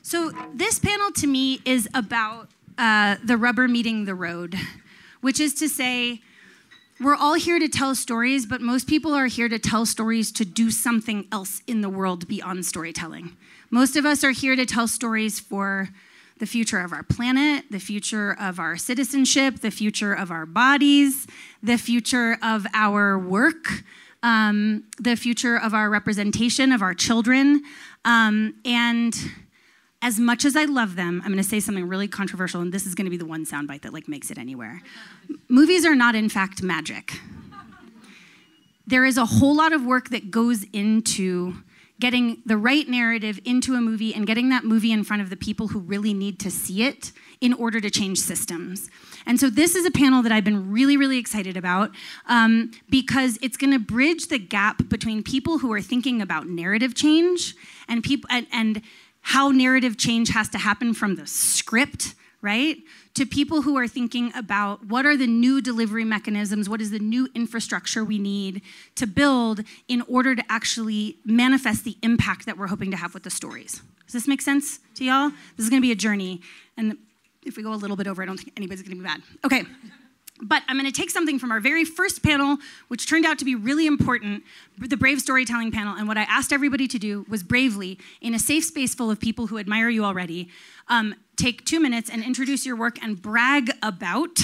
So this panel to me is about the rubber meeting the road, which is to say, we're all here to tell stories, but most people are here to tell stories to do something else in the world beyond storytelling. Most of us are here to tell stories for the future of our planet, the future of our citizenship, the future of our bodies, the future of our work, the future of our representation of our children. And as much as I love them, I'm going to say something really controversial, and this is going to be the one soundbite that makes it anywhere. Movies are not, in fact, magic. There is a whole lot of work that goes into getting the right narrative into a movie and getting that movie in front of the people who really need to see it in order to change systems. And so this is a panel that I've been really, really excited about because it's going to bridge the gap between people who are thinking about narrative change and people and how narrative change has to happen from the script, right? To people who are thinking about what are the new delivery mechanisms, what is the new infrastructure we need to build in order to actually manifest the impact that we're hoping to have with the stories. Does this make sense to y'all? This is gonna be a journey, and if we go a little bit over, I don't think anybody's gonna be mad. Okay. But I'm going to take something from our very first panel, which turned out to be really important, the Brave Storytelling panel, and what I asked everybody to do was bravely, in a safe space full of people who admire you already, take 2 minutes and introduce your work and brag about,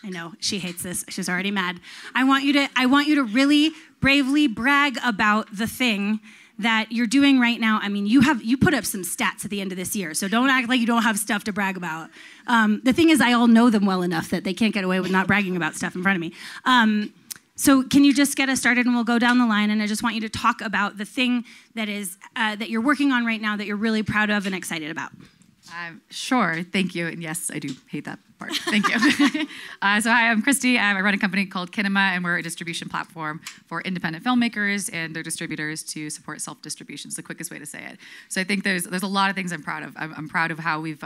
I know, she hates this, she's already mad. I want you to really bravely brag about the thing that you're doing right now. I mean, you put up some stats at the end of this year, so don't act like you don't have stuff to brag about. The thing is, I all know them well enough that they can't get away with not bragging about stuff in front of me. So can you just get us started, and we'll go down the line, and I just want you to talk about the thing that is that you're working on right now that you're really proud of and excited about. Sure, thank you. And yes, I do hate that part. Thank you. So hi, I'm Christie. I run a company called Kinema, and we're a distribution platform for independent filmmakers and their distributors to support self-distribution. It's the quickest way to say it. So I think there's a lot of things I'm proud of. I'm proud of how we've,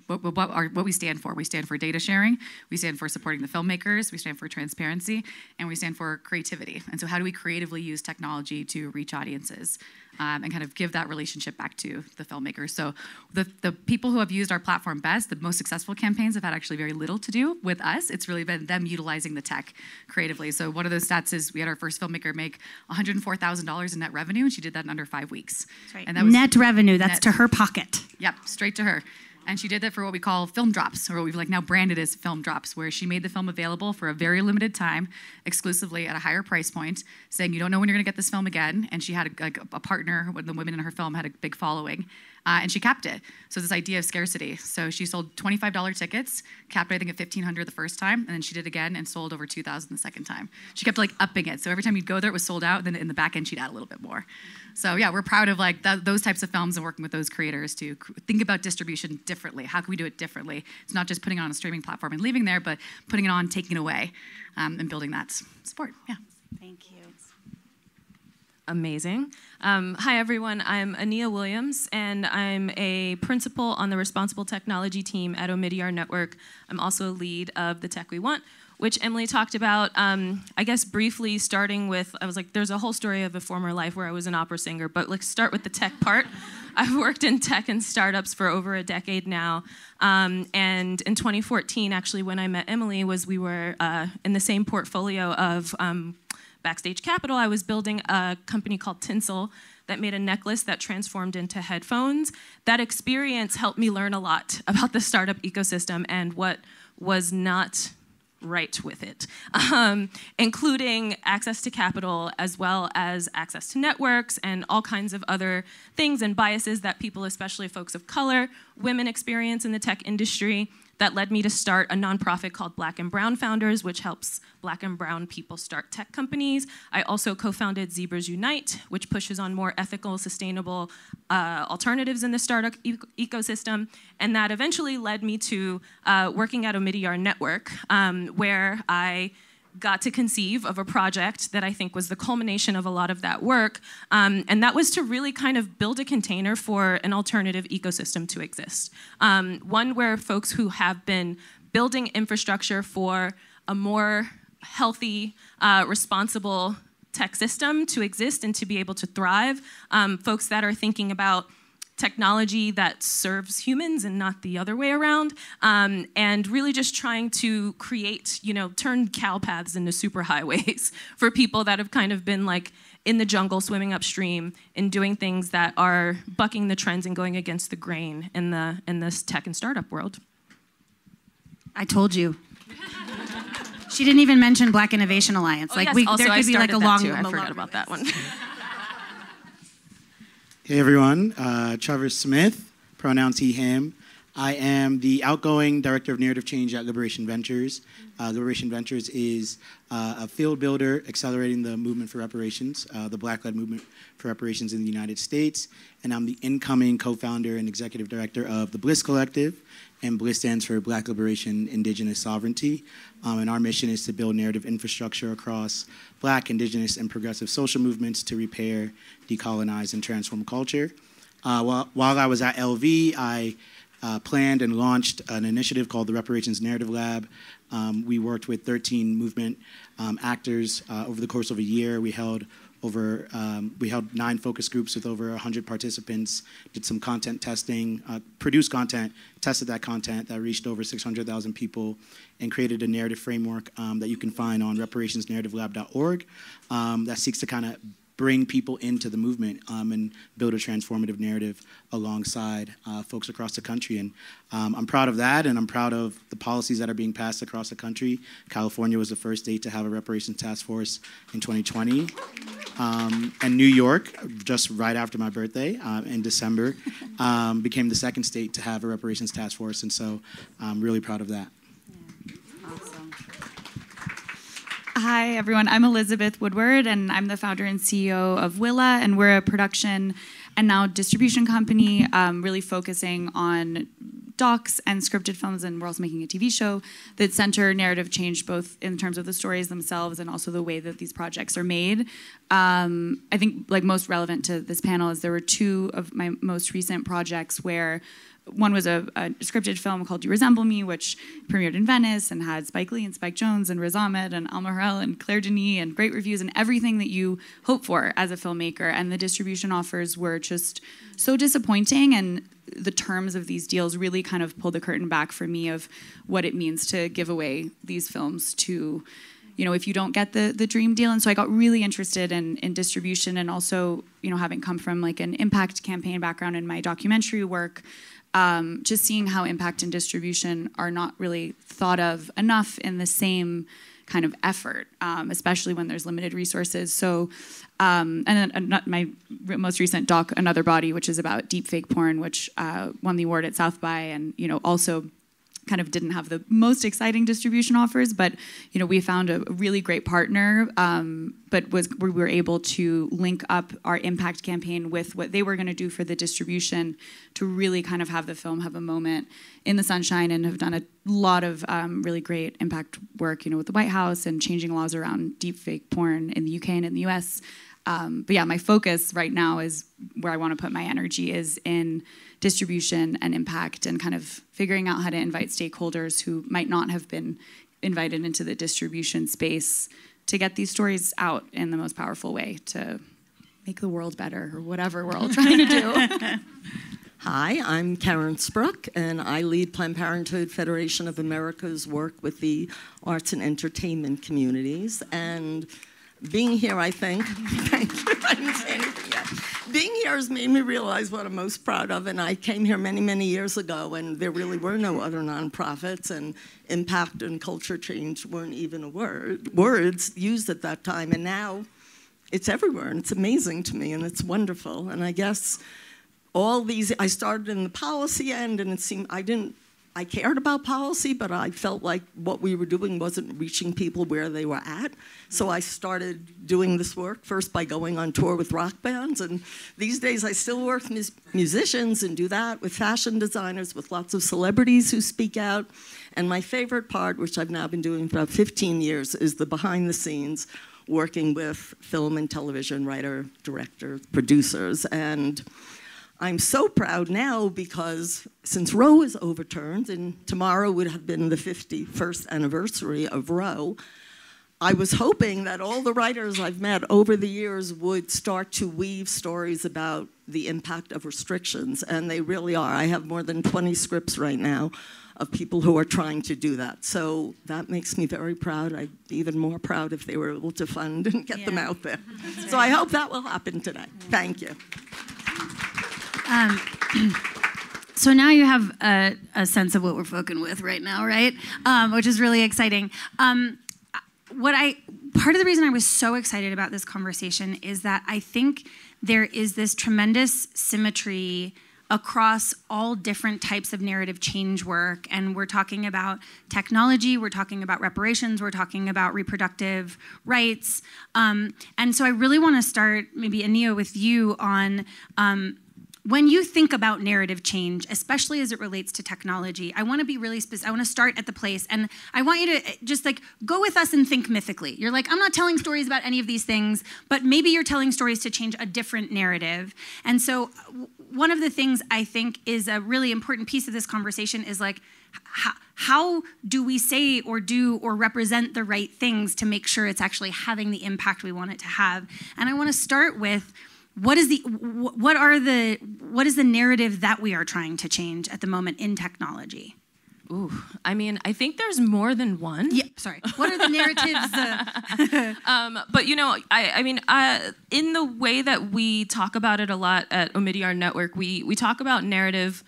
what we stand for. We stand for data sharing. We stand for supporting the filmmakers. We stand for transparency. And we stand for creativity. And so how do we creatively use technology to reach audiences? And kind of give that relationship back to the filmmakers. So the people who have used our platform best, the most successful campaigns have had actually very little to do with us. It's really been them utilizing the tech creatively. So one of those stats is we had our first filmmaker make $104,000 in net revenue, and she did that in under 5 weeks. That's right. And that was net revenue, that's to her pocket. Yep, straight to her. And she did that for what we call film drops, or what we've now branded as film drops, where she made the film available for a very limited time, exclusively at a higher price point, saying you don't know when you're going to get this film again. And she had a partner, one of the women in her film had a big following, and she capped it. So this idea of scarcity. So she sold $25 tickets, capped it, I think, at $1,500 the first time, and then she did again and sold over $2,000 the second time. She kept upping it. So every time you'd go there, it was sold out, and then in the back end, she'd add a little bit more. So yeah, we're proud of those types of films and working with those creators to think about distribution differently. How can we do it differently? It's not just putting it on a streaming platform and leaving there, but putting it on, taking it away, and building that support. Yeah. Thank you. Amazing. Hi, everyone. I'm Aniyia Williams, and I'm a principal on the Responsible Technology team at Omidyar Network. I'm also a lead of The Tech We Want, which Emily talked about. I guess briefly starting with, I was like, there's a whole story of a former life where I was an opera singer, but let's start with the tech part. I've worked in tech and startups for over a decade now. And in 2014, actually, when I met Emily, we were in the same portfolio of Backstage Capital. I was building a company called Tinsel that made a necklace that transformed into headphones. That experience helped me learn a lot about the startup ecosystem and what was not right with it, including access to capital as well as access to networks and all kinds of other things and biases that people, especially folks of color, women experience in the tech industry. That led me to start a nonprofit called Black and Brown Founders, which helps Black and Brown people start tech companies. I also co-founded Zebras Unite, which pushes on more ethical, sustainable alternatives in the startup ecosystem. And that eventually led me to working at Omidyar Network, where I got to conceive of a project that I think was the culmination of a lot of that work, and that was to really kind of build a container for an alternative ecosystem to exist. One where folks who have been building infrastructure for a more healthy, responsible tech system to exist and to be able to thrive, folks that are thinking about technology that serves humans and not the other way around, and really just trying to create, turn cow paths into superhighways for people that have kind of been like in the jungle swimming upstream and doing things that are bucking the trends and going against the grain in this tech and startup world. I told you. She didn't even mention Black Innovation Alliance. There could be like a long. I forgot about that one. Hey everyone, Trevor Smith, pronouns he, him. I am the outgoing Director of Narrative Change at Liberation Ventures. Liberation Ventures is a field builder accelerating the movement for reparations, the Black-led movement for reparations in the United States. And I'm the incoming co-founder and executive director of the BLIS Collective. And BLIS stands for Black Liberation Indigenous Sovereignty. And our mission is to build narrative infrastructure across Black, Indigenous, and progressive social movements to repair, decolonize, and transform culture. While I was at LV, I planned and launched an initiative called the Reparations Narrative Lab. We worked with 13 movement actors over the course of a year. We held 9 focus groups with over 100 participants, did some content testing, produced content, tested that content that reached over 600,000 people, and created a narrative framework that you can find on reparationsnarrativelab.org that seeks to kind of bring people into the movement and build a transformative narrative alongside folks across the country. And I'm proud of that, and I'm proud of the policies that are being passed across the country. California was the first state to have a reparations task force in 2020. And New York, just right after my birthday in December, became the second state to have a reparations task force. And so I'm really proud of that. Awesome. Hi, everyone. I'm Elizabeth Woodward, and I'm the founder and CEO of WILLA, and we're a production and now distribution company really focusing on docs and scripted films, and we're also making a TV show that center narrative change both in terms of the stories themselves and also the way that these projects are made. I think like most relevant to this panel is there were 2 of my most recent projects where one was a scripted film called You Resemble Me, which premiered in Venice and had Spike Lee and Spike Jonze and Riz Ahmed and Alma Harrell and Claire Denis and great reviews and everything that you hope for as a filmmaker. And the distribution offers were just so disappointing, and the terms of these deals really kind of pulled the curtain back for me of what it means to give away these films to, if you don't get the dream deal. And so I got really interested in distribution, and also, having come from like an impact campaign background in my documentary work, just seeing how impact and distribution are not really thought of enough in the same kind of effort, especially when there's limited resources. So, and then my most recent doc, Another Body, which is about deepfake porn, which won the award at South by, and also kind of didn't have the most exciting distribution offers, but we found a really great partner, but we were able to link up our impact campaign with what they were going to do for the distribution to really kind of have the film have a moment in the sunshine, and have done a lot of really great impact work, with the White House and changing laws around deepfake porn in the UK and in the US. But yeah, my focus right now is where I want to put my energy is in distribution and impact, and kind of figuring out how to invite stakeholders who might not have been invited into the distribution space to get these stories out in the most powerful way to make the world better, or whatever we're all trying to do. Hi, I'm Caren Spruch, and I lead Planned Parenthood Federation of America's work with the arts and entertainment communities. And being here, I think, thank you, I didn't say anything yet. Being here has made me realize what I'm most proud of, and I came here many, many years ago, and there really were no other nonprofits, and impact and culture change weren't even words used at that time, and now it's everywhere, and it's amazing to me, and it's wonderful. And I guess all these, I started in the policy end, and it seemed I cared about policy, but I felt like what we were doing wasn't reaching people where they were at. So I started doing this work first by going on tour with rock bands. And these days I still work with musicians and do that with fashion designers, with lots of celebrities who speak out. And my favorite part, which I've now been doing for about 15 years, is the behind the scenes, working with film and television writer, directors, producers. And I'm so proud now because since Roe is overturned, and tomorrow would have been the 51st anniversary of Roe, I was hoping that all the writers I've met over the years would start to weave stories about the impact of restrictions, and they really are. I have more than 20 scripts right now of people who are trying to do that. So that makes me very proud. I'd be even more proud if they were able to fund and get them out there. So I hope that will happen today. Thank you. So now you have a sense of what we're fucking with right now, right? Which is really exciting. Part of the reason I was so excited about this conversation is that I think there is this tremendous symmetry across all different types of narrative change work. And we're talking about technology, we're talking about reparations, we're talking about reproductive rights. And so I really want to start, maybe Aniyia, with you on when you think about narrative change, especially as it relates to technology. I want to be really specific. I want to start at the place, and I want you to just like go with us and think mythically. You're like, I'm not telling stories about any of these things, but maybe you're telling stories to change a different narrative. And so one of the things I think is a really important piece of this conversation is like, how do we say or do or represent the right things to make sure it's actually having the impact we want it to have? And I want to start with, what is the narrative that we are trying to change at the moment in technology? Ooh, I mean, I think there's more than one. Yeah, sorry. What are the narratives? But you know, I mean, in the way that we talk about it a lot at Omidyar Network, we talk about narrative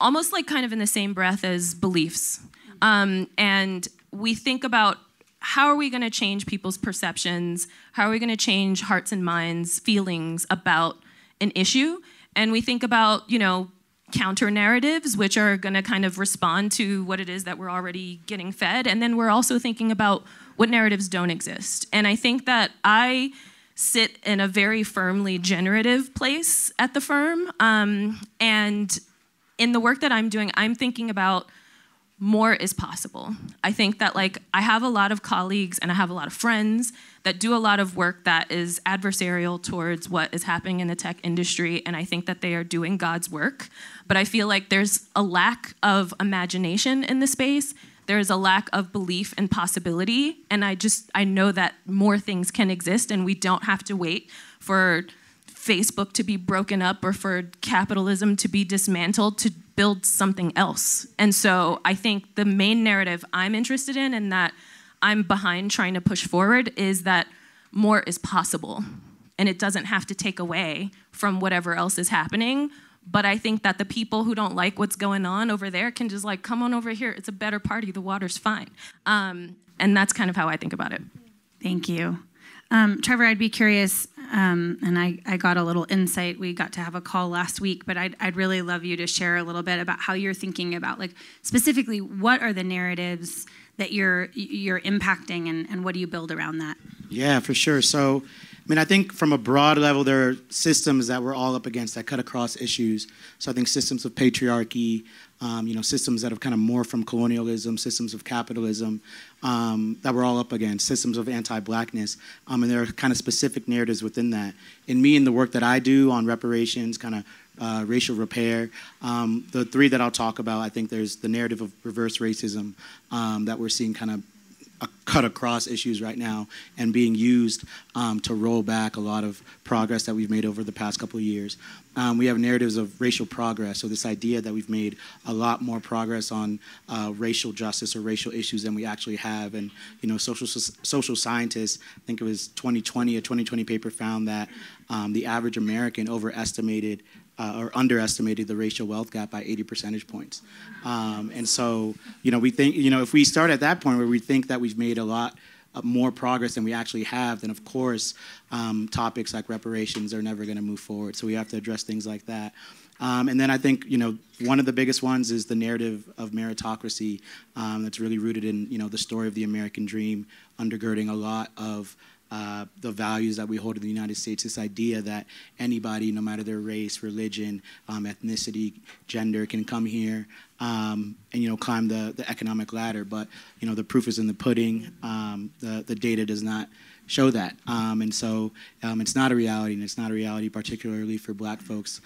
almost like kind of in the same breath as beliefs, and we think about, how are we going to change people's perceptions? How are we going to change hearts and minds, feelings about an issue? And we think about, you know, counter narratives, which are going to kind of respond to what it is that we're already getting fed. And then we're also thinking about what narratives don't exist. And I think that I sit in a very firmly generative place at the firm. And in the work that I'm doing, I'm thinking about more is possible. I think that like I have a lot of colleagues and I have a lot of friends that do a lot of work that is adversarial towards what is happening in the tech industry, and I think that they are doing God's work. But I feel like there's a lack of imagination in the space. There's a lack of belief and possibility, and I know that more things can exist, and we don't have to wait for Facebook to be broken up or for capitalism to be dismantled to build something else. And so I think the main narrative I'm interested in and that I'm behind trying to push forward is that more is possible. And it doesn't have to take away from whatever else is happening. But I think that the people who don't like what's going on over there can just like, come on over here. It's a better party. The water's fine. And that's kind of how I think about it. Thank you. Trevor, I'd be curious, and I got a little insight. We got to have a call last week, but I'd really love you to share a little bit about how you're thinking about, like, specifically, what are the narratives that you're impacting, and what do you build around that? Yeah, for sure. So, I mean, I think from a broad level, there are systems that we're all up against that cut across issues. So I think systems of patriarchy, systems that have kind of morphed from colonialism, systems of capitalism that we're all up against, systems of anti-blackness, and there are kind of specific narratives within that. In me and the work that I do on reparations, kind of racial repair, the three that I'll talk about, I think there's the narrative of reverse racism that we're seeing kind of cut across issues right now and being used to roll back a lot of progress that we've made over the past couple of years. We have narratives of racial progress, so this idea that we've made a lot more progress on racial justice or racial issues than we actually have. And social scientists, I think it was a 2020 paper found that the average American overestimated or underestimated the racial wealth gap by 80 percentage points. And so, we think, if we start at that point where we think that we've made a lot more progress than we actually have, then of course, topics like reparations are never gonna move forward. So we have to address things like that. And then I think, one of the biggest ones is the narrative of meritocracy that's really rooted in, the story of the American dream, undergirding a lot of the values that we hold in the United States, this idea that anybody, no matter their race, religion, ethnicity, gender, can come here and climb the economic ladder. But the proof is in the pudding. The data does not show that, and so it's not a reality, and it's not a reality particularly for Black folks.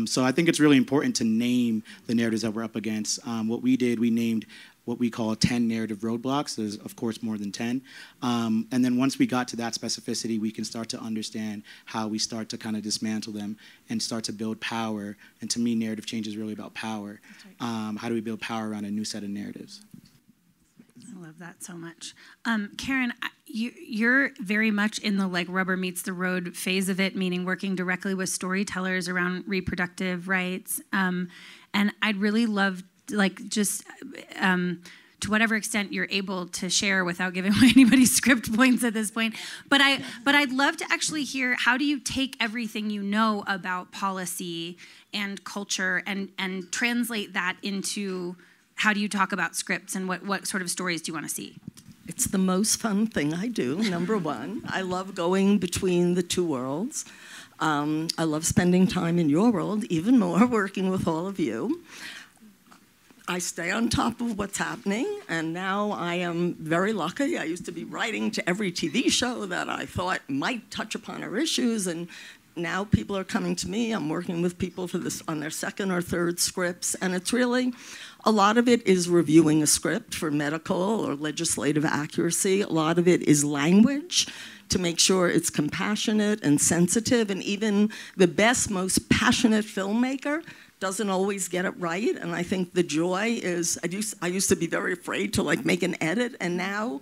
So I think it's really important to name the narratives that we're up against. What we did, we named what we call 10 narrative roadblocks. There's, of course, more than 10. And then once we got to that specificity, we can start to understand how we start to kind of dismantle them and start to build power. And to me, narrative change is really about power. Right. How do we build power around a new set of narratives? I love that so much. Caren, you're very much in the like rubber meets the road phase of it, meaning working directly with storytellers around reproductive rights. And I'd really love, like, just to whatever extent you're able to share without giving away anybody's script points at this point. But I'd love to actually hear, how do you take everything you know about policy and culture and translate that into, how do you talk about scripts, and what sort of stories do you want to see? It's the most fun thing I do, number one. I love going between the two worlds. I love spending time in your world, even more, working with all of you. I stay on top of what's happening, and now I am very lucky. I used to be writing to every TV show that I thought might touch upon our issues, and now people are coming to me. I'm working with people for this on their second or third scripts, and it's really, a lot of it is reviewing a script for medical or legislative accuracy. A lot of it is language to make sure it's compassionate and sensitive, and even the best, most passionate filmmaker doesn't always get it right. And I think the joy is, I used to be very afraid to like make an edit, and now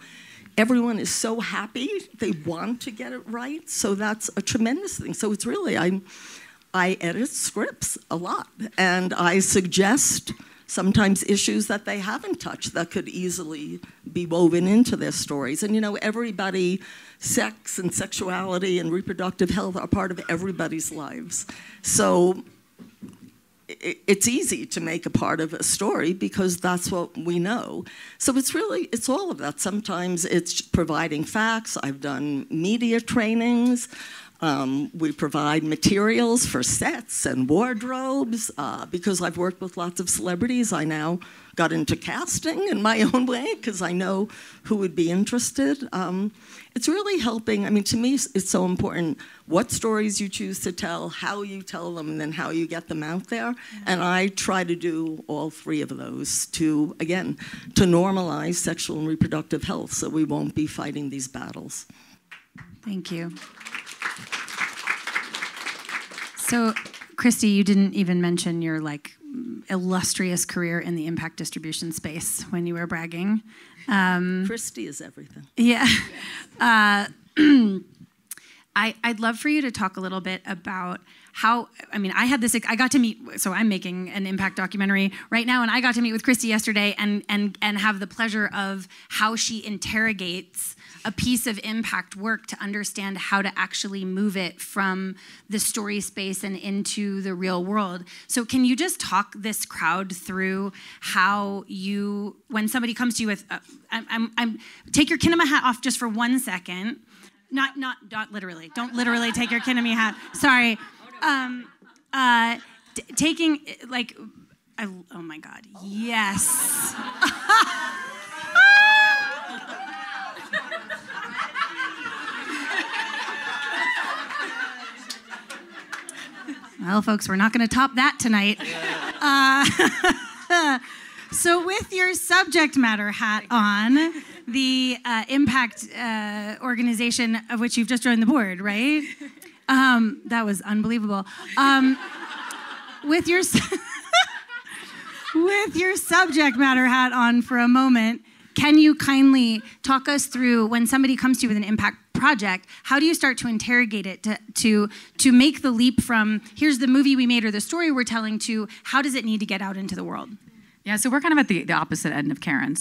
everyone is so happy, they want to get it right. So that's a tremendous thing. So it's really, I edit scripts a lot, and I suggest sometimes issues that they haven't touched that could easily be woven into their stories. And you know, everybody, sex and sexuality and reproductive health are part of everybody's lives. So it's easy to make a part of a story because that's what we know. So it's all of that. Sometimes it's providing facts. I've done media trainings. We provide materials for sets and wardrobes. Because I've worked with lots of celebrities, I now got into casting in my own way because I know who would be interested. It's really helping. I mean, to me, it's so important what stories you choose to tell, how you tell them, and then how you get them out there. And I try to do all three of those to, again, to normalize sexual and reproductive health so we won't be fighting these battles. Thank you. So, Christie, you didn't even mention your like illustrious career in the impact distribution space when you were bragging. Christie is everything. Yeah. I'd love for you to talk a little bit about how, I mean, I got to meet, so I'm making an impact documentary right now, and I got to meet with Christie yesterday and have the pleasure of how she interrogates a piece of impact work to understand how to actually move it from the story space and into the real world. So can you just talk this crowd through how you, when somebody comes to you with, take your Kinema hat off just for 1 second. Not literally. Don't literally take your Kinema hat. Sorry. Taking, like, oh my God, yes. Well, folks, we're not going to top that tonight. So with your subject matter hat on, the impact organization of which you've just joined the board, right? That was unbelievable. With your subject matter hat on for a moment, can you kindly talk us through, when somebody comes to you with an impact project, how do you start to interrogate it to make the leap from here's the movie we made or the story we're telling to how does it need to get out into the world? Yeah, so we're kind of at the opposite end of Caren.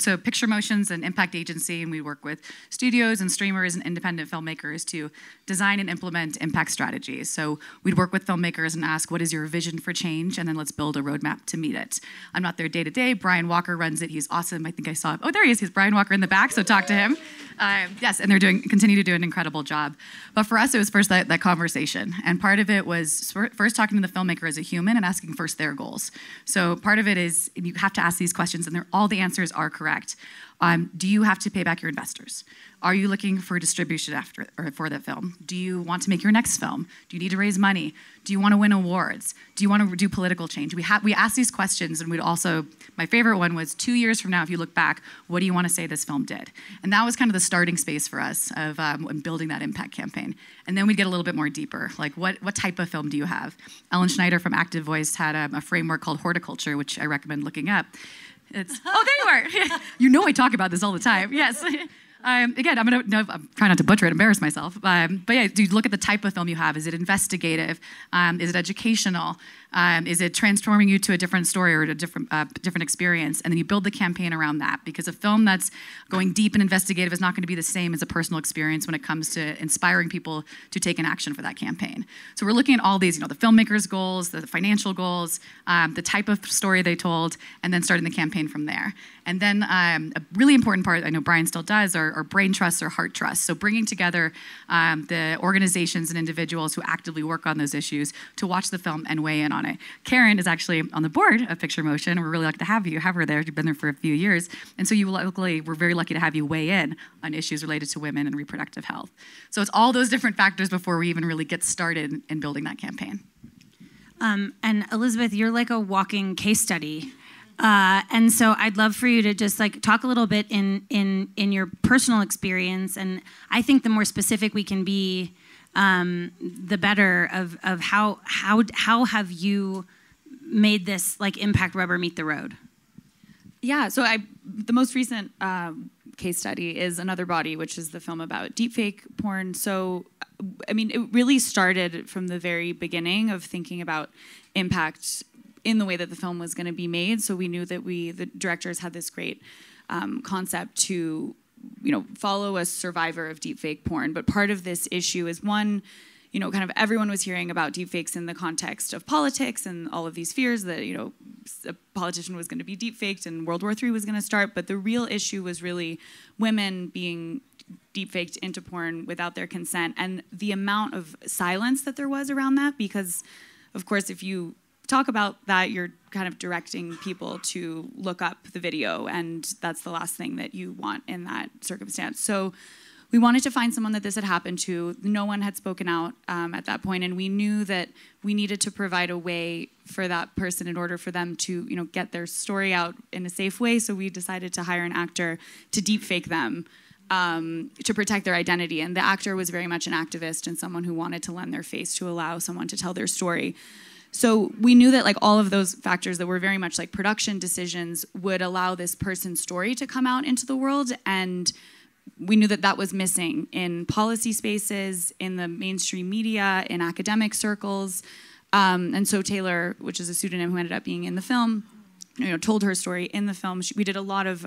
So Picture Motion's an impact agency, and we work with studios and streamers and independent filmmakers to design and implement impact strategies. So we'd work with filmmakers and ask, what is your vision for change? And then let's build a roadmap to meet it. I'm not there day to day. Brian Walker runs it. He's awesome. I think I saw him. Oh, there he is. He's Brian Walker in the back, so talk to him. Yes, and continue to do an incredible job. But for us, it was first that conversation. And part of it was first talking to the filmmaker as a human and asking first their goals. So part of it is you have to ask these questions, and all the answers are correct. Do you have to pay back your investors? Are you looking for distribution for the film? Do you want to make your next film? Do you need to raise money? Do you want to win awards? Do you want to do political change? We asked these questions, and we'd also, my favorite one was 2 years from now, if you look back, what do you want to say this film did? And that was kind of the starting space for us of building that impact campaign. And then we'd get a little bit more deeper, like what type of film do you have? Ellen Schneider from Active Voice had a framework called horticulture, which I recommend looking up. Oh, there you are. You know I talk about this all the time. Yes. Again, I'm trying not to butcher it, embarrass myself. But yeah, do you look at the type of film you have? Is it investigative? Is it educational? Is it transforming you to a different story or a different experience? And then you build the campaign around that, because a film that's going deep and investigative is not going to be the same as a personal experience when it comes to inspiring people to take an action for that campaign. So we're looking at all these, the filmmaker's goals, the financial goals, the type of story they told, and then starting the campaign from there. And then a really important part, I know Brian still does, are brain trusts or heart trusts. So bringing together the organizations and individuals who actively work on those issues to watch the film and weigh in on it. Caren is actually on the board of Picture Motion. We're really lucky to have her there. You've been there for a few years. And so we're very lucky to have you weigh in on issues related to women and reproductive health. So it's all those different factors before we even really get started in building that campaign. And Elizabeth, you're like a walking case study. And so I'd love for you to just talk a little bit in your personal experience. And I think the more specific we can be, the better of how have you made this impact rubber meet the road? Yeah, so the most recent case study is Another Body, which is the film about deepfake porn. So, it really started from the very beginning of thinking about impact in the way that the film was going to be made. So we knew that the directors had this great concept to follow a survivor of deepfake porn. But part of this issue is one, kind of everyone was hearing about deepfakes in the context of politics and all of these fears that, a politician was going to be deepfaked and World War III was going to start. But the real issue was really women being deepfaked into porn without their consent, and the amount of silence that there was around that, because, of course, if you talk about that, you're kind of directing people to look up the video, and that's the last thing that you want in that circumstance. So we wanted to find someone that this had happened to. No one had spoken out at that point, and we knew that we needed to provide a way for that person in order for them to get their story out in a safe way. So we decided to hire an actor to deepfake them to protect their identity. And the actor was very much an activist and someone who wanted to lend their face to allow someone to tell their story. So we knew that all of those factors that were very much production decisions would allow this person's story to come out into the world, and we knew that that was missing in policy spaces, in the mainstream media, in academic circles. And so Taylor, which is a pseudonym who ended up being in the film, told her story in the film. We did a lot of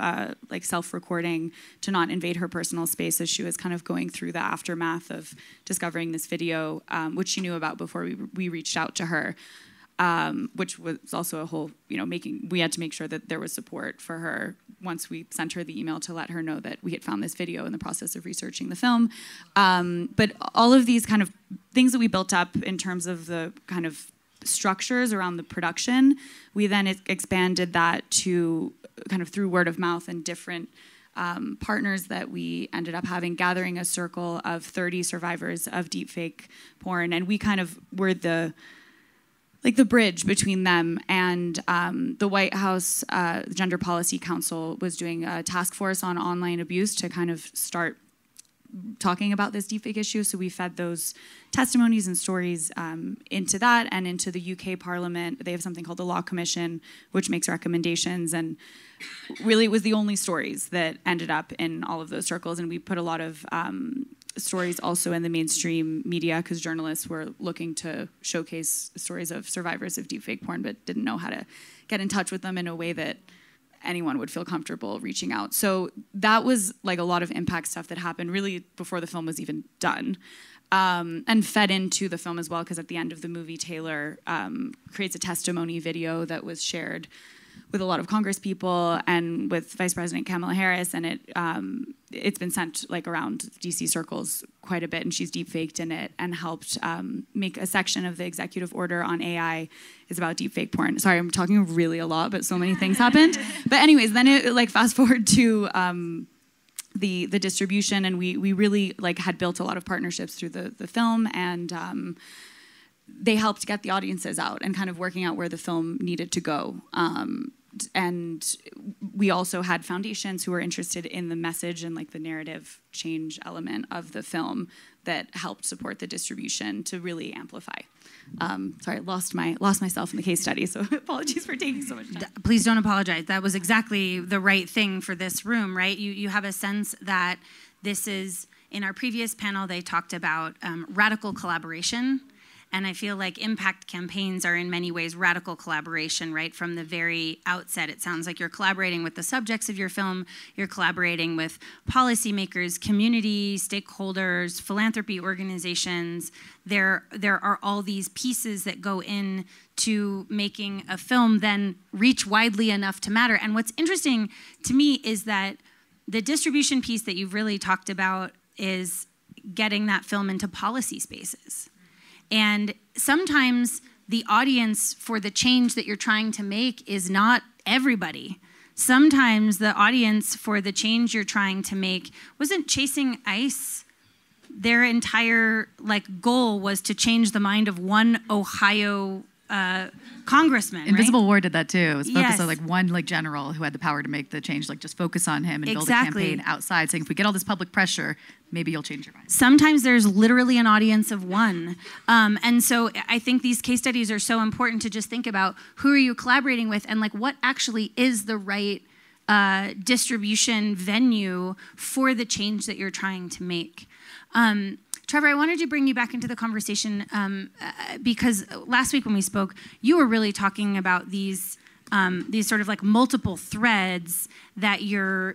self-recording to not invade her personal space as she was kind of going through the aftermath of discovering this video, which she knew about before we reached out to her, which was also a whole, we had to make sure that there was support for her once we sent her the email to let her know that we had found this video in the process of researching the film. But all of these kind of things that we built up in terms of the kind of structures around the production, we then expanded that to kind of through word of mouth and different partners that we ended up having, gathering a circle of 30 survivors of deepfake porn. And we kind of were the bridge between them and the White House Gender Policy Council was doing a task force on online abuse to kind of start talking about this deepfake issue. So we fed those testimonies and stories into that and into the UK Parliament. They have something called the Law Commission, which makes recommendations. And really it was the only stories that ended up in all of those circles. And we put a lot of stories also in the mainstream media because journalists were looking to showcase stories of survivors of deepfake porn but didn't know how to get in touch with them in a way that anyone would feel comfortable reaching out. So that was a lot of impact stuff that happened really before the film was even done, and fed into the film as well, because at the end of the movie, Taylor creates a testimony video that was shared with a lot of Congress people and with Vice President Kamala Harris, and it's been sent around DC circles quite a bit, and she's deepfaked in it and helped make a section of the executive order on AI is about deepfake porn. Sorry, I'm talking really a lot, but so many things happened. But anyways, then it fast forward to the distribution, and we really had built a lot of partnerships through the film, and they helped get the audiences out and kind of working out where the film needed to go. And we also had foundations who were interested in the message and the narrative change element of the film that helped support the distribution to really amplify. Sorry, I lost myself in the case study, so apologies for taking so much time. Please don't apologize. That was exactly the right thing for this room, right? You have a sense that this is, in our previous panel, they talked about radical collaboration. And I feel like impact campaigns are in many ways radical collaboration, right? From the very outset, it sounds like you're collaborating with the subjects of your film, you're collaborating with policymakers, community, stakeholders, philanthropy organizations. There are all these pieces that go in to making a film then reach widely enough to matter. And what's interesting to me is that the distribution piece that you've really talked about is getting that film into policy spaces. And sometimes the audience for the change that you're trying to make is not everybody. Sometimes the audience for the change you're trying to make wasn't chasing ICE. Their entire goal was to change the mind of one Ohio congressman. Invisible right? War did that too. It was focused Yes. on one general who had the power to make the change. Just focus on him and build a Exactly. campaign outside, saying if we get all this public pressure, maybe you'll change your mind. Sometimes there's literally an audience of one. And so I think these case studies are so important to just think about who are you collaborating with and what actually is the right distribution venue for the change that you're trying to make. Trevor, I wanted to bring you back into the conversation because last week when we spoke, you were really talking about these sort of multiple threads that you're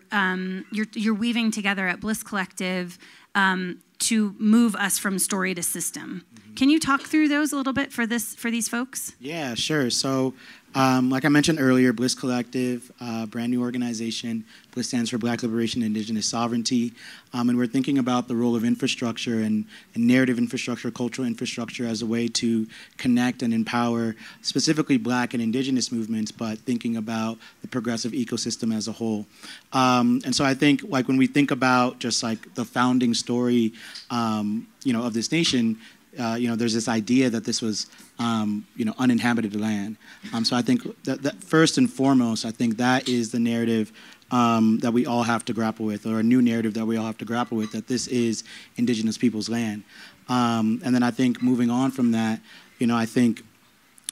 weaving together at BLIS Collective to move us from story to system. Mm-hmm. Can you talk through those a little bit for these folks? Yeah, sure. So, like I mentioned earlier, BLIS Collective, brand new organization. BLIS stands for Black Liberation and Indigenous Sovereignty. And we're thinking about the role of infrastructure and narrative infrastructure, cultural infrastructure as a way to connect and empower specifically Black and Indigenous movements, but thinking about the progressive ecosystem as a whole. And so I think when we think about just the founding story, of this nation, there's this idea that this was, uninhabited land. So I think that first and foremost, I think that is the narrative that we all have to grapple with, or a new narrative that we all have to grapple with, that this is Indigenous people's land. And then I think moving on from that, I think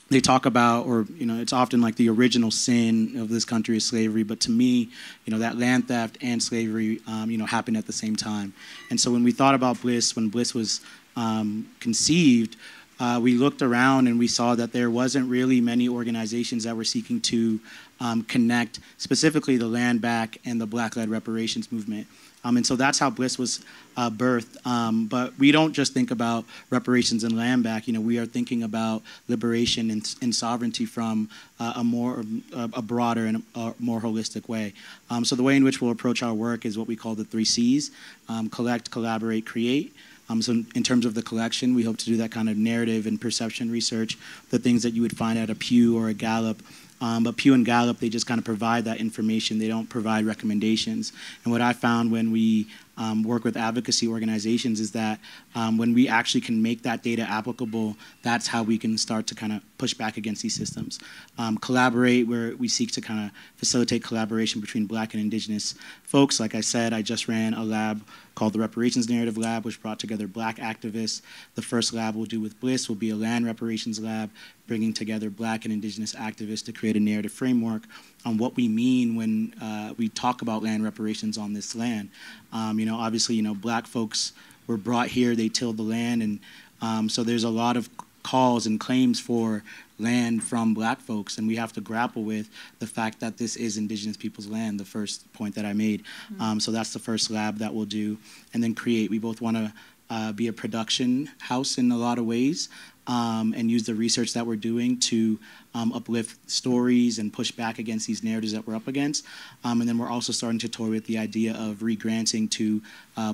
they talk about, or it's often the original sin of this country is slavery, but to me, that land theft and slavery, happened at the same time. And so when we thought about BLIS, when BLIS was conceived, we looked around and we saw that there wasn't really many organizations that were seeking to connect specifically the land back and the Black-led reparations movement. And so that's how BLIS was birthed. But we don't just think about reparations and land back. We are thinking about liberation and sovereignty from a broader and a more holistic way. So the way in which we'll approach our work is what we call the 3 C's: collect, collaborate, create. So in terms of the collection, we hope to do that kind of narrative and perception research, the things that you would find at a Pew or a Gallup. But Pew and Gallup, they just kind of provide that information. They don't provide recommendations. And what I found when we work with advocacy organizations is that when we actually can make that data applicable, that's how we can start to kind of push back against these systems. Collaborate, where we seek to kind of facilitate collaboration between Black and Indigenous folks. Like I said, I just ran a lab called the Reparations Narrative Lab, which brought together Black activists. The first lab we'll do with BLIS will be a land reparations lab, bringing together Black and Indigenous activists to create a narrative framework on what we mean when we talk about land reparations on this land. Obviously, Black folks were brought here, they tilled the land, and so there's a lot of calls and claims for land from Black folks, and we have to grapple with the fact that this is Indigenous people's land, the first point that I made. So that's the first lab that we'll do. And then create. We both want to be a production house in a lot of ways. and use the research that we're doing to uplift stories and push back against these narratives that we're up against. And then we're also starting to toy with the idea of re-granting to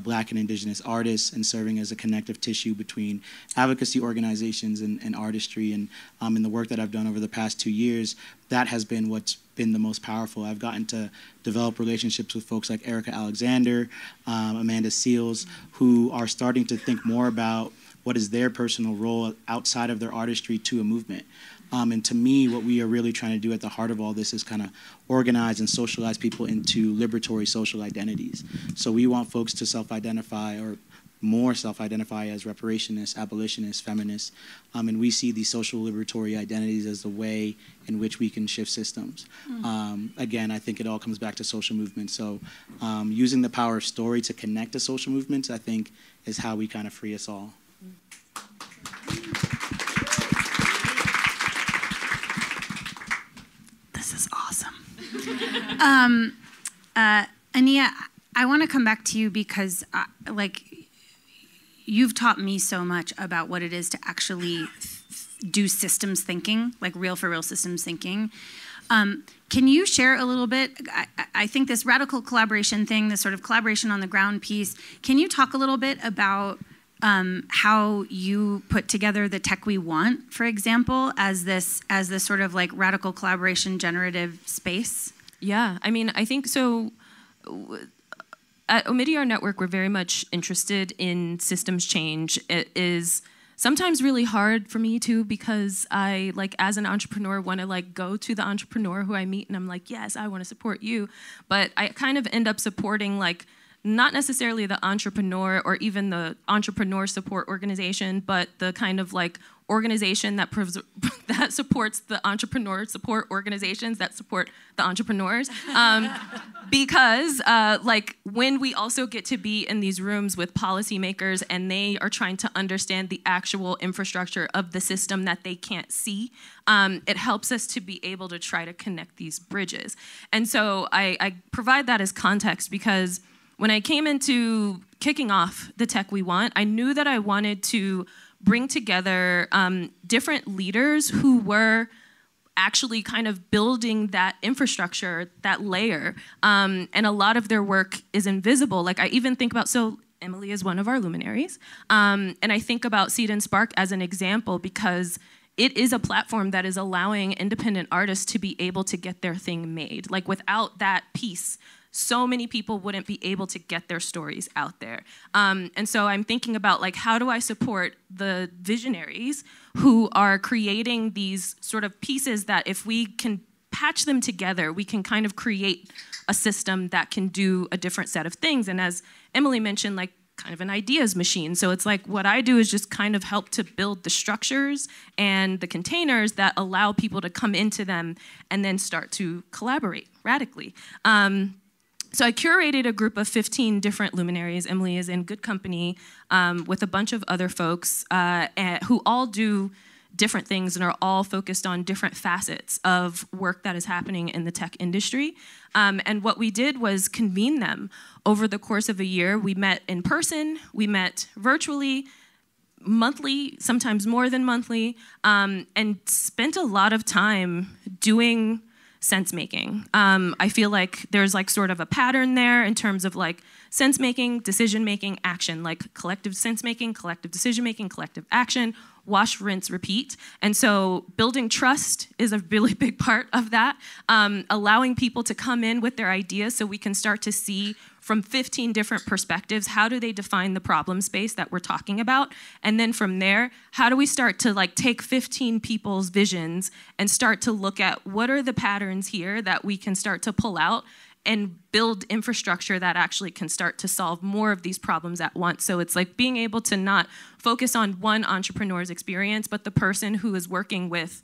Black and Indigenous artists and serving as a connective tissue between advocacy organizations and artistry. And in the work that I've done over the past 2 years, that has been what's been the most powerful. I've gotten to develop relationships with folks like Erica Alexander, Amanda Seals, who are starting to think more about what is their personal role outside of their artistry to a movement. And to me, what we are really trying to do at the heart of all this is kind of organize and socialize people into liberatory social identities. So we want folks to self-identify, or more self-identify, as reparationists, abolitionists, feminists. And we see these social liberatory identities as the way in which we can shift systems. Again, I think it all comes back to social movements. So using the power of story to connect to social movements, I think, is how we kind of free us all. This is awesome. Aniyia, I want to come back to you because, you've taught me so much about what it is to actually do systems thinking, like real for real systems thinking. Can you share a little bit? I think this radical collaboration thing, this sort of collaboration on the ground piece, can you talk a little bit about how you put together the tech we want, for example, as this sort of like radical collaboration generative space? Yeah, I mean, I think so. At Omidyar Network, we're very much interested in systems change. It is sometimes really hard for me too, because I, as an entrepreneur, want to go to the entrepreneur who I meet and I'm like, yes, I want to support you. But I kind of end up supporting not necessarily the entrepreneur or even the entrepreneur support organization, but the kind of organization that that supports the entrepreneur support organizations that support the entrepreneurs. Because when we also get to be in these rooms with policymakers and they are trying to understand the actual infrastructure of the system that they can't see, it helps us to be able to try to connect these bridges. And so I provide that as context because when I came into kicking off the Tech We Want, I knew that I wanted to bring together different leaders who were actually kind of building that infrastructure, that layer. And a lot of their work is invisible. I even think about, so Emily is one of our luminaries. And I think about Seed&Spark as an example because it is a platform that is allowing independent artists to be able to get their thing made. Without that piece, so many people wouldn't be able to get their stories out there. And so I'm thinking about how do I support the visionaries who are creating these sort of pieces that if we can patch them together, we can kind of create a system that can do a different set of things. And as Emily mentioned, kind of an ideas machine. So it's what I do is just kind of help to build the structures and the containers that allow people to come into them and then start to collaborate radically. So I curated a group of 15 different luminaries. Emily is in good company with a bunch of other folks who all do different things and are all focused on different facets of work that is happening in the tech industry. And what we did was convene them over the course of a year. We met in person, we met virtually, monthly, sometimes more than monthly, and spent a lot of time doing sense making. I feel like there's sort of a pattern there in terms of sense making, decision making, action, collective sense making, collective decision making, collective action, wash, rinse, repeat. And so building trust is a really big part of that. Allowing people to come in with their ideas so we can start to see from 15 different perspectives, how do they define the problem space that we're talking about? And then from there, how do we start to take 15 people's visions and start to look at what are the patterns here that we can start to pull out and build infrastructure that actually can start to solve more of these problems at once. So it's being able to not focus on one entrepreneur's experience, but the person who is working with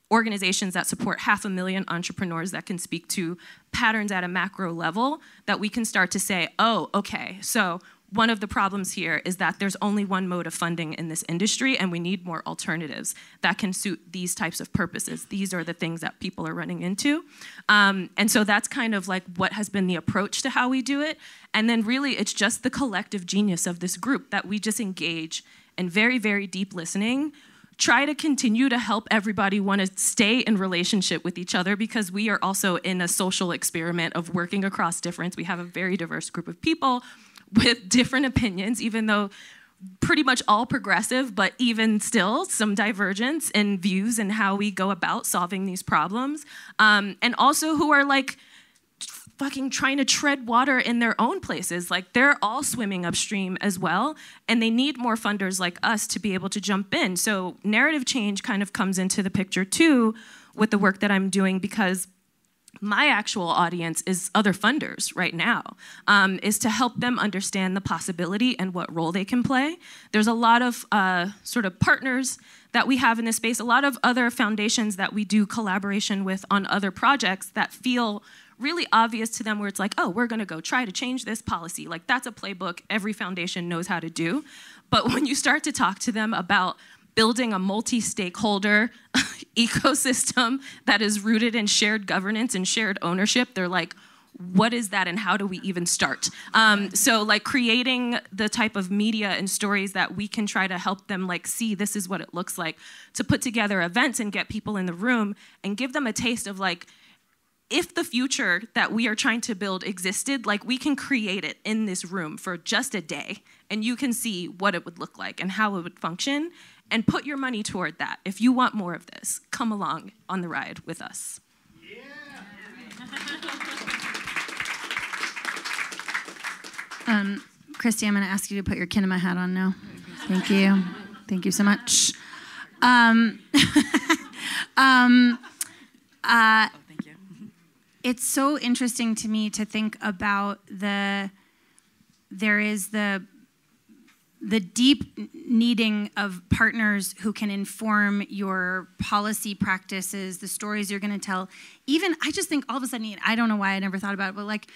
organizations that support 500,000 entrepreneurs that can speak to patterns at a macro level that we can start to say, oh, okay, so one of the problems here is that there's only one mode of funding in this industry and we need more alternatives that can suit these types of purposes. These are the things that people are running into. And so that's kind of what has been the approach to how we do it. And then really it's just the collective genius of this group that we just engage in very, very deep listening, try to continue to help everybody want to stay in relationship with each other, because we are also in a social experiment of working across difference. We have a very diverse group of people with different opinions, even though pretty much all progressive, but even still some divergence in views and how we go about solving these problems. And also who are like fucking trying to tread water in their own places. Like, they're all swimming upstream as well, and they need more funders like us to be able to jump in. So narrative change kind of comes into the picture too with the work that I'm doing, because my actual audience is other funders right now, is to help them understand the possibility and what role they can play. There's a lot of sort of partners that we have in this space, a lot of other foundations that we do collaboration with on other projects that feel really obvious to them, where it's like, oh, we're gonna go try to change this policy. Like, that's a playbook every foundation knows how to do. But when you start to talk to them about building a multi-stakeholder ecosystem that is rooted in shared governance and shared ownership, they're like, what is that and how do we even start? So like creating the type of media and stories that we can try to help them like see this is what it looks like, to put together events and get people in the room and give them a taste of like, if the future that we are trying to build existed, like we can create it in this room for just a day, and you can see what it would look like and how it would function, and put your money toward that. If you want more of this, come along on the ride with us. Yeah. Christie, I'm gonna ask you to put your Kinema hat on now. Thank you. Thank you so much. It's so interesting to me to think about there is the deep needing of partners who can inform your policy practices, the stories you're going to tell. Even, I just think all of a sudden, I don't know why I never thought about it, but like,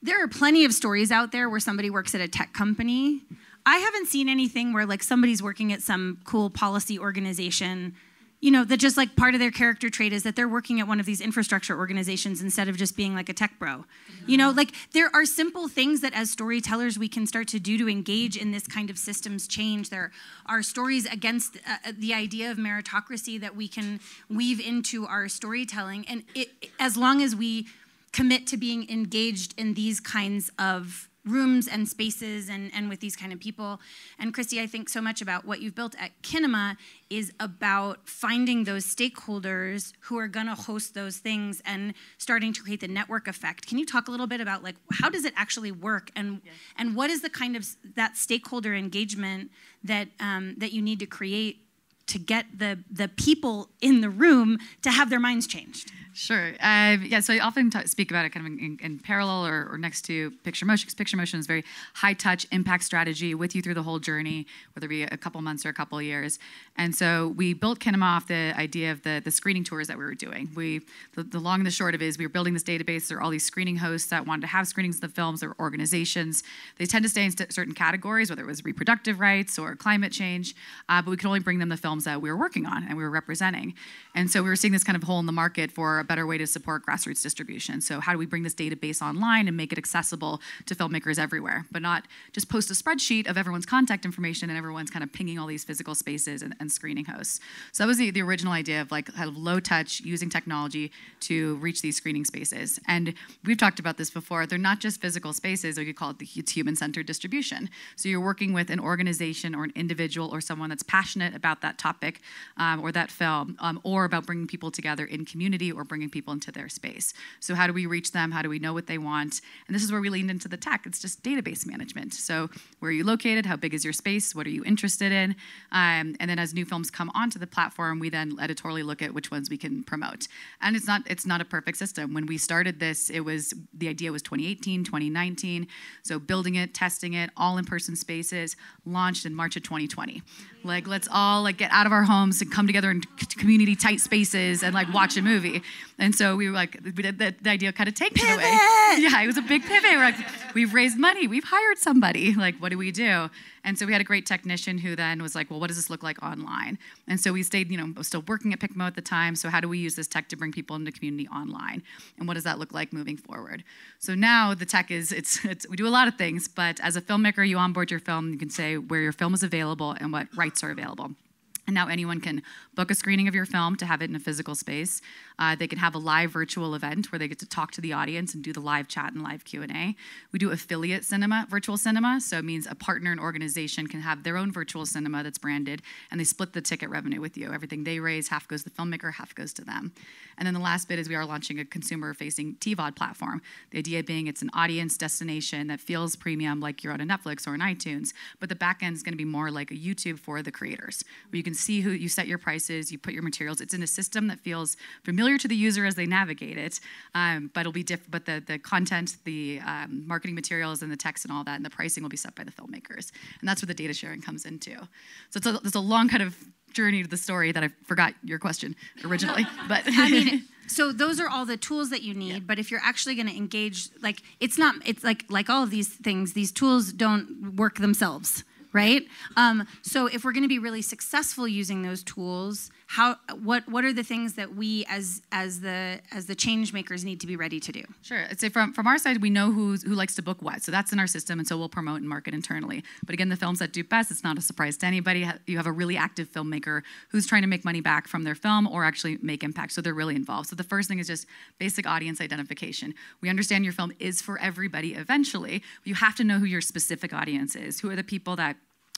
there are plenty of stories out there where somebody works at a tech company. I haven't seen anything where like somebody's working at some cool policy organization, you know, that just like part of their character trait is that they're working at one of these infrastructure organizations instead of just being like a tech bro. You know, like there are simple things that as storytellers we can start to do to engage in this kind of systems change. There are stories against the idea of meritocracy that we can weave into our storytelling. And as long as we commit to being engaged in these kinds of rooms and spaces and with these kind of people. And Christie, I think so much about what you've built at Kinema is about finding those stakeholders who are gonna host those things and starting to create the network effect. Can you talk a little bit about like, how does it actually work and what is the kind of that stakeholder engagement that, that you need to create to get the people in the room to have their minds changed? Sure. Yeah, so I often speak about it kind of in parallel or next to picture motion, because picture motion is very high-touch impact strategy with you through the whole journey, whether it be a couple months or a couple years. And so we built Kinema off the idea of the screening tours that we were doing. The long and the short of it is we were building this database. There are all these screening hosts that wanted to have screenings of the films. There were organizations. They tend to stay in certain categories, whether it was reproductive rights or climate change, but we could only bring them the films that we were working on and we were representing. And so we were seeing this kind of hole in the market for a better way to support grassroots distribution. So how do we bring this database online and make it accessible to filmmakers everywhere, but not just post a spreadsheet of everyone's contact information and everyone's kind of pinging all these physical spaces and screening hosts. So that was the original idea of like kind of low touch, using technology to reach these screening spaces. And we've talked about this before. They're not just physical spaces, or you could call it it's human-centered distribution. So you're working with an organization or an individual or someone that's passionate about that topic or that film, or about bringing people together in community or bringing people into their space. So how do we reach them? How do we know what they want? And this is where we leaned into the tech. It's just database management. So where are you located? How big is your space? What are you interested in? And then as new films come onto the platform, we then editorially look at which ones we can promote. And it's not a perfect system. When we started this, the idea was 2018, 2019. So building it, testing it, all in-person spaces, launched in March of 2020. Like, let's all like get out of our homes and come together in community tight spaces and like watch a movie. And so we were like, the idea kind of takes it away. Yeah, it was a big pivot. We're like, we've raised money, we've hired somebody. Like, what do we do? And so we had a great technician who then was like, well, what does this look like online? And so we stayed, still working at PICMO at the time. So how do we use this tech to bring people into community online? And what does that look like moving forward? So now the tech is, we do a lot of things, but as a filmmaker, you onboard your film, you can say where your film is available and what rights are available. And now anyone can book a screening of your film to have it in a physical space. They can have a live virtual event where they get to talk to the audience and do the live chat and live Q&A. We do affiliate cinema, virtual cinema, so it means a partner and organization can have their own virtual cinema that's branded, and they split the ticket revenue with you. Everything they raise, half goes to the filmmaker, half goes to them. And then the last bit is we are launching a consumer-facing TVOD platform. The idea being it's an audience destination that feels premium like you're on a Netflix or an iTunes, but the back end is going to be more like a YouTube for the creators, where you can see who you set your prices, you put your materials. It's in a system that feels familiar to the user as they navigate it, but it'll be different. But the content, the marketing materials, and the text and all that, and the pricing will be set by the filmmakers, and that's where the data sharing comes into. So it's a long kind of journey to the story that I forgot your question originally, but I mean, so those are all the tools that you need, but if you're actually going to engage, like it's like all of these things, these tools don't work themselves, right? So if we're going to be really successful using those tools, what are the things that we as the change makers need to be ready to do? Sure. I'd say from our side, we know who likes to book what. So that's in our system, and so we'll promote and market internally. But again, the films that do best, it's not a surprise to anybody. You have a really active filmmaker who's trying to make money back from their film or actually make impact, so they're really involved. So the first thing is just basic audience identification. We understand your film is for everybody eventually. You have to know who your specific audience is. Who are the people that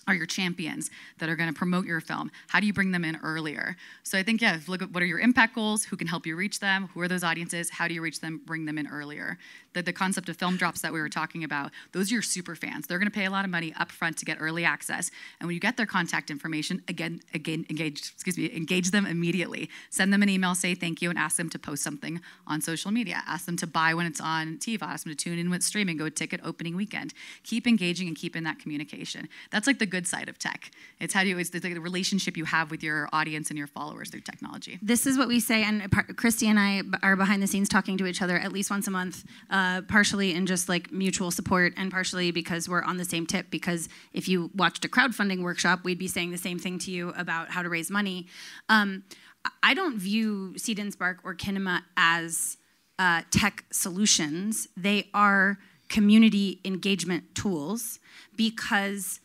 are your champions that are going to promote your film? How do you bring them in earlier? So I think, yeah, look at what are your impact goals, who can help you reach them, who are those audiences, how do you reach them, bring them in earlier? The concept of film drops that we were talking about, those are your super fans. They're going to pay a lot of money up front to get early access. And when you get their contact information, engage them immediately. Send them an email, say thank you, and ask them to post something on social media. Ask them to buy when it's on TiVo. Ask them to tune in with streaming, go ticket opening weekend. Keep engaging and keep in that communication. That's like the good side of tech. It's the relationship you have with your audience and your followers through technology. This is what we say, and Christie and I are behind the scenes talking to each other at least once a month, partially in just like mutual support and partially because we're on the same tip, because if you watched a crowdfunding workshop, we'd be saying the same thing to you about how to raise money. I don't view Seed&Spark or Kinema as tech solutions. They are community engagement tools, because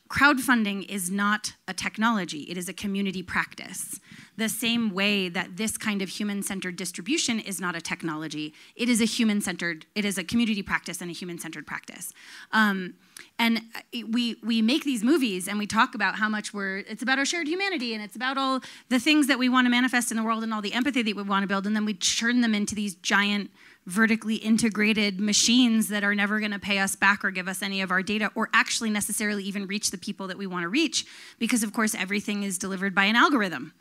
crowdfunding is not a technology, it is a community practice. The same way that this kind of human-centered distribution is not a technology, it is a community practice and a human-centered practice. And we make these movies and we talk about how much it's about our shared humanity and it's about all the things that we want to manifest in the world and all the empathy that we want to build, and then we churn them into these giant vertically integrated machines that are never going to pay us back or give us any of our data or actually necessarily even reach the people that we want to reach, because of course everything is delivered by an algorithm,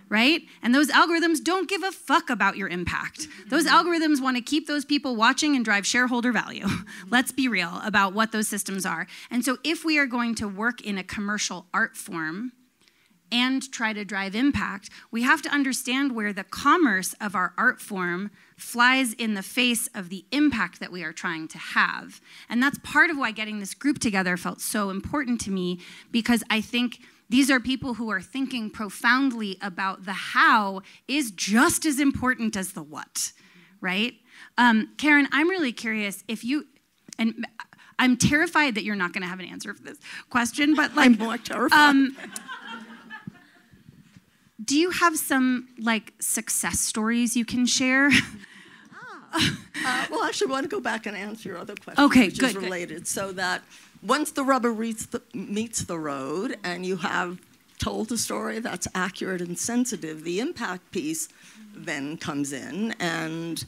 right? And those algorithms don't give a fuck about your impact. Those algorithms want to keep those people watching and drive shareholder value. Let's be real about what those systems are. And so if we are going to work in a commercial art form and try to drive impact, we have to understand where the commerce of our art form flies in the face of the impact that we are trying to have. And that's part of why getting this group together felt so important to me, because I think these are people who are thinking profoundly about the how is just as important as the what, right? Caren, I'm really curious if you, and I'm terrified that you're not gonna have an answer for this question, but like- I'm more terrified. Do you have some like success stories you can share? Well, actually, I want to go back and answer your other question, which is related. So that once the rubber meets the road and you have told a story that's accurate and sensitive, the impact piece then comes in. And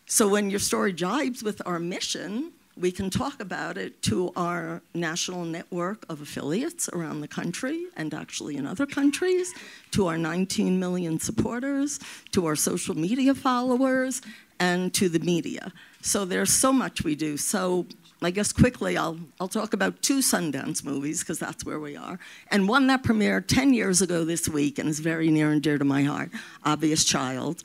so when your story jibes with our mission, we can talk about it to our national network of affiliates around the country and actually in other countries, to our 19 million supporters, to our social media followers, and to the media. So there's so much we do. So I guess quickly I'll talk about 2 Sundance movies, because that's where we are. And one that premiered 10 years ago this week and is very near and dear to my heart, Obvious Child.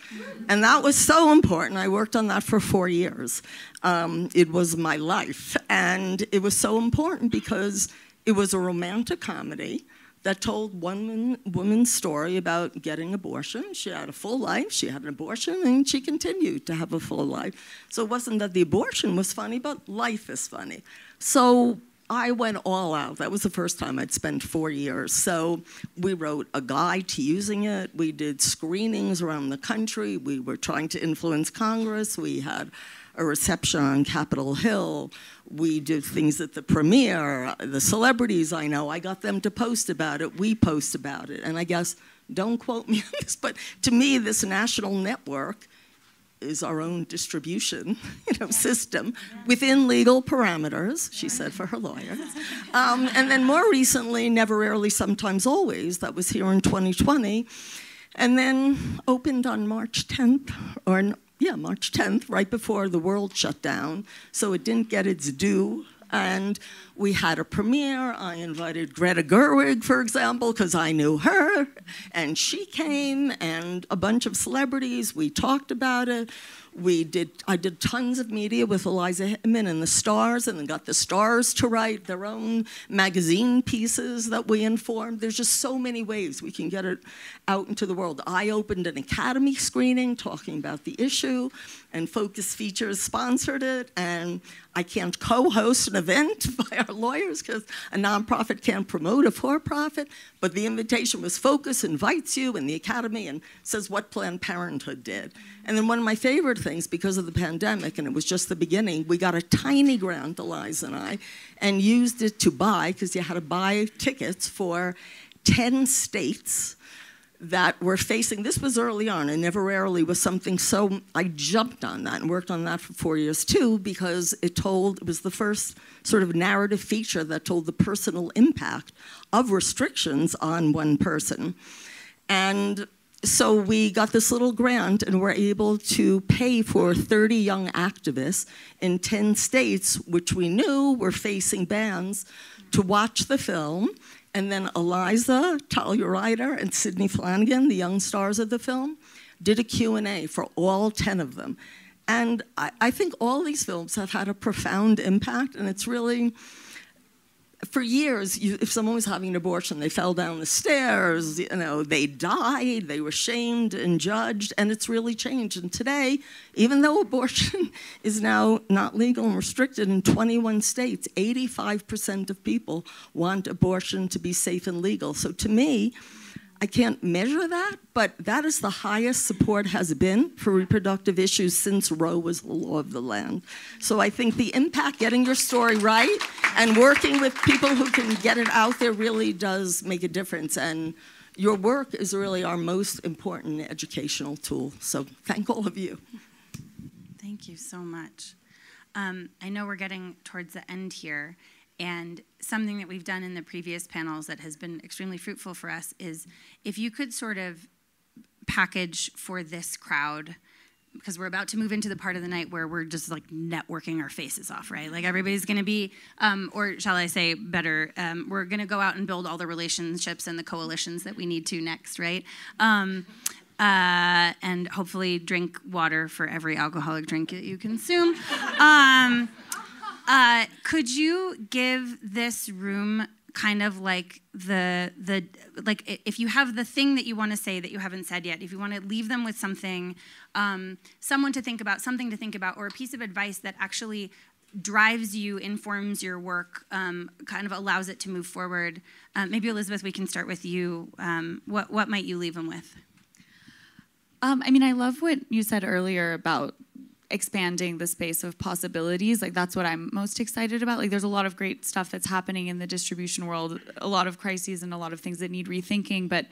And that was so important. I worked on that for 4 years. It was my life. And it was so important because it was a romantic comedy that told one woman's story about getting abortion. She had a full life, she had an abortion, and she continued to have a full life. So it wasn't that the abortion was funny, but life is funny. So I went all out. That was the first time I'd spent 4 years. So we wrote a guide to using it. We did screenings around the country. We were trying to influence Congress. We had a reception on Capitol Hill. We did things at the premiere. The celebrities I know, I got them to post about it. We post about it. And I guess, don't quote me on this, but to me, this national network is our own distribution, system within legal parameters, she said for her lawyers. And then more recently, Never, Rarely, Sometimes, Always, that was here in 2020, and then opened on March 10th, March 10th, right before the world shut down, so it didn't get its due. And we had a premiere. I invited Greta Gerwig, for example, because I knew her, and she came, and a bunch of celebrities. We talked about it. I did tons of media with Eliza Hittman and the Stars, and then got the Stars to write their own magazine pieces that we informed. There's just so many ways we can get it out into the world. I opened an Academy screening talking about the issue, and Focus Features sponsored it, and I can't co-host an event by our lawyers because a nonprofit can't promote a for-profit, but the invitation was Focus invites you, and the Academy, and says what Planned Parenthood did. And then one of my favorite things, because of the pandemic, and it was just the beginning, we got a tiny grant, Eliza and I, and used it to buy, because you had to buy tickets for 10 states that were facing, this was early on, and Never, Rarely was something, so I jumped on that and worked on that for 4 years too, because it was the first sort of narrative feature that told the personal impact of restrictions on one person. And so we got this little grant, and we're able to pay for 30 young activists in 10 states, which we knew were facing bans, to watch the film. And then Eliza, Talia Ryder, and Sidney Flanagan, the young stars of the film, did a Q&A for all 10 of them. And I think all these films have had a profound impact, and it's really, for years, if someone was having an abortion, they fell down the stairs, they died, they were shamed and judged, and it's really changed. And today, even though abortion is now not legal and restricted in 21 states, 85% of people want abortion to be safe and legal. So to me, I can't measure that, but that is the highest support has been for reproductive issues since Roe was the law of the land. So I think the impact, getting your story right, and working with people who can get it out there really does make a difference. And your work is really our most important educational tool. So thank all of you. Thank you so much. I know we're getting towards the end here. And something that we've done in the previous panels that has been extremely fruitful for us is if you could sort of package for this crowd, because we're about to move into the part of the night where we're just like networking our faces off, right? Like everybody's gonna be, or shall I say better, we're gonna go out and build all the relationships and the coalitions that we need to next, right? And hopefully drink water for every alcoholic drink that you consume. Could you give this room kind of like like if you have the thing that you want to say that you haven't said yet, if you want to leave them with something, someone to think about, something to think about, or a piece of advice that actually drives you, informs your work, kind of allows it to move forward. Maybe Elizabeth, we can start with you. What might you leave them with? I mean, I love what you said earlier about expanding the space of possibilities. Like that's what I'm most excited about. Like there's a lot of great stuff that's happening in the distribution world, a lot of crises and a lot of things that need rethinking, but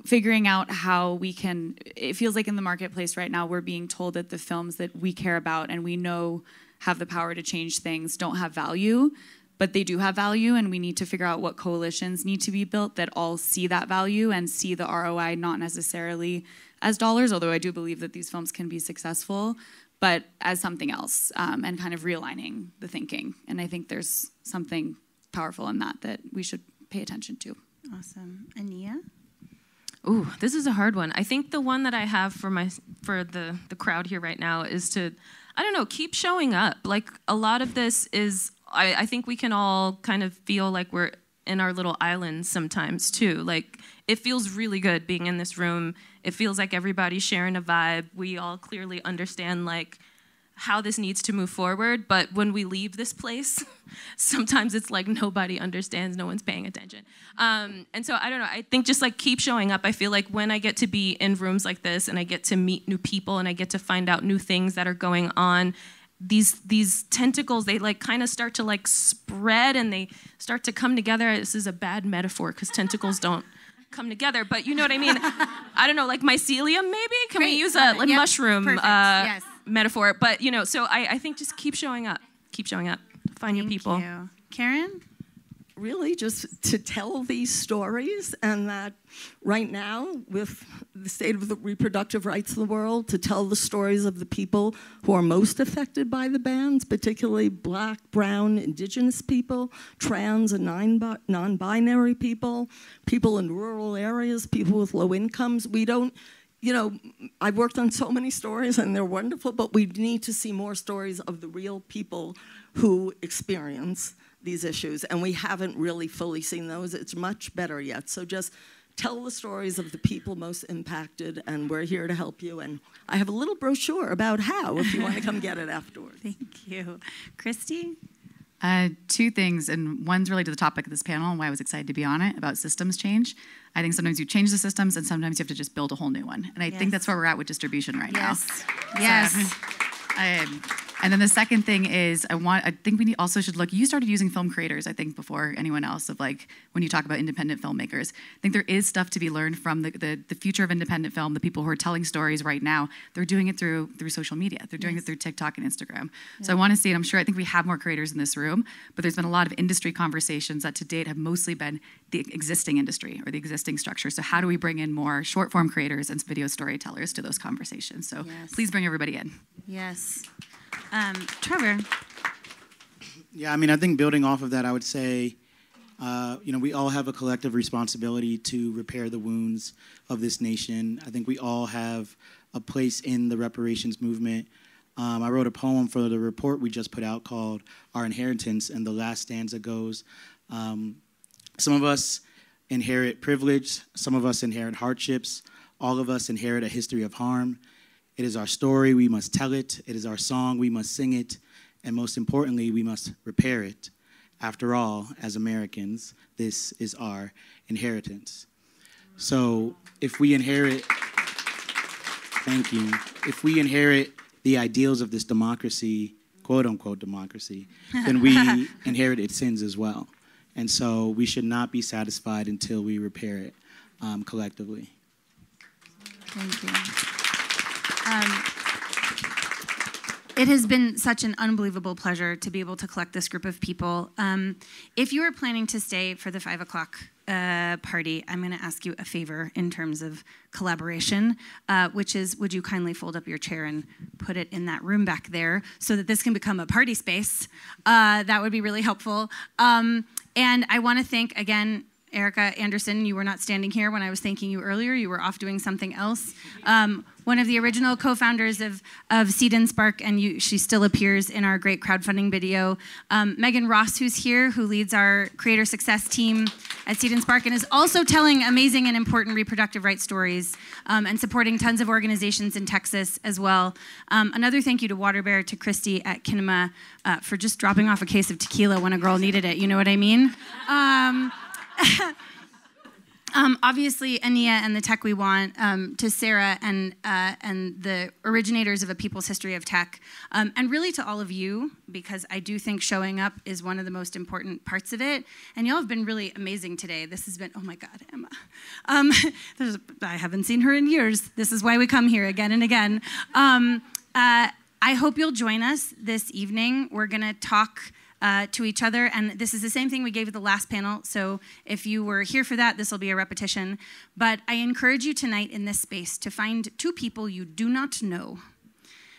figuring out how we can, it feels like in the marketplace right now, we're being told that the films that we care about and we know have the power to change things don't have value, but they do have value, and we need to figure out what coalitions need to be built that all see that value and see the ROI not necessarily as dollars, although I do believe that these films can be successful, but as something else, and kind of realigning the thinking. And I think there's something powerful in that we should pay attention to. Awesome. Aniyia? Ooh, this is a hard one. I think the one that I have for the crowd here right now is to, I don't know, keep showing up. Like a lot of this is, I think we can all kind of feel like we're in our little islands sometimes too. Like it feels really good being in this room. It feels like everybody's sharing a vibe. We all clearly understand like how this needs to move forward, but when we leave this place, sometimes it's like nobody understands, no one's paying attention. And so I don't know, I think just like keep showing up. I feel like when I get to be in rooms like this and I get to meet new people and I get to find out new things that are going on, these tentacles, they like kind of start to like spread and they start to come together. This is a bad metaphor because tentacles don't come together, but you know what I mean? I don't know, like mycelium maybe? Can we use a mushroom yes. metaphor? But you know, so I think just keep showing up. Keep showing up. Find your people. Thank you. Caren? Really just to tell these stories, and that right now with the state of the reproductive rights of the world, to tell the stories of the people who are most affected by the bans, particularly Black, Brown, Indigenous people, trans and non-binary people, people in rural areas, people with low incomes. We don't, you know, I've worked on so many stories and they're wonderful, but we need to see more stories of the real people who experience these issues, and we haven't really fully seen those. It's much better yet. So just tell the stories of the people most impacted, and we're here to help you. And I have a little brochure about how, if you want to come get it afterwards. Thank you. Christie? Two things, and one's related to the topic of this panel and why I was excited to be on it, about systems change. I think sometimes you change the systems and sometimes you have to just build a whole new one. And I think that's where we're at with distribution right now. Yes. So, and then the second thing is, I think we also should look, you started using film creators, I think, before anyone else, of like, when you talk about independent filmmakers. I think there is stuff to be learned from the future of independent film, the people who are telling stories right now. They're doing it through social media. They're doing it through TikTok and Instagram. So I want to see it. I think we have more creators in this room, but there's been a lot of industry conversations that to date have mostly been the existing industry or the existing structure. So how do we bring in more short form creators and video storytellers to those conversations? So please bring everybody in. Yes. Trevor? Yeah, I mean, I think building off of that, I would say, you know, we all have a collective responsibility to repair the wounds of this nation. I think we all have a place in the reparations movement. I wrote a poem for the report we just put out called Our Inheritance, and the last stanza goes, some of us inherit privilege, some of us inherit hardships, all of us inherit a history of harm. It is our story, we must tell it. It is our song, we must sing it. And most importantly, we must repair it. After all, as Americans, this is our inheritance. So if we inherit, thank you, if we inherit the ideals of this democracy, quote unquote democracy, then we inherit its sins as well. And so we should not be satisfied until we repair it collectively. Thank you. It has been such an unbelievable pleasure to be able to collect this group of people. If you are planning to stay for the 5 o'clock party, I'm going to ask you a favor in terms of collaboration, which is, would you kindly fold up your chair and put it in that room back there so that this can become a party space? That would be really helpful. And I want to thank, again, Erica Anderson. You were not standing here when I was thanking you earlier. You were off doing something else. One of the original co-founders of Seed&Spark, and she still appears in our great crowdfunding video. Megan Ross, who's here, who leads our creator success team at Seed&Spark and is also telling amazing and important reproductive rights stories and supporting tons of organizations in Texas as well. Another thank you to WaterBear, to Christie at Kinema for just dropping off a case of tequila when a girl needed it. You know what I mean? Obviously, Aniyia and the Tech We Want, to Sarah and the originators of A People's History of Tech, and really to all of you, because I do think showing up is one of the most important parts of it. And y'all have been really amazing today. This has been, oh my God, Emma. I haven't seen her in years. This is why we come here again and again. I hope you'll join us this evening. We're going to talk to each other, and this is the same thing we gave at the last panel, so if you were here for that, this will be a repetition. But I encourage you tonight in this space to find two people you do not know,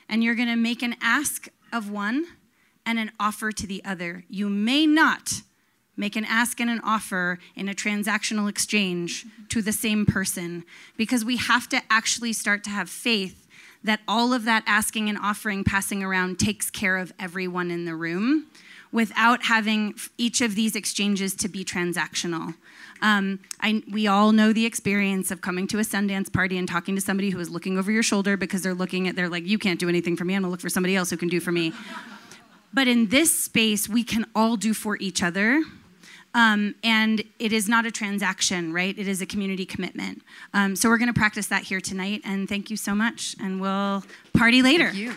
and you're going to make an ask of one and an offer to the other. You may not make an ask and an offer in a transactional exchange to the same person, because we have to actually start to have faith that all of that asking and offering, passing around, takes care of everyone in the room. without having each of these exchanges to be transactional. We all know the experience of coming to a Sundance party and talking to somebody who is looking over your shoulder because they're like, you can't do anything for me, I'm gonna look for somebody else who can do for me. But in this space, we can all do for each other. And it is not a transaction, right? It is a community commitment. So we're gonna practice that here tonight, and thank you so much, and we'll party later. Thank you.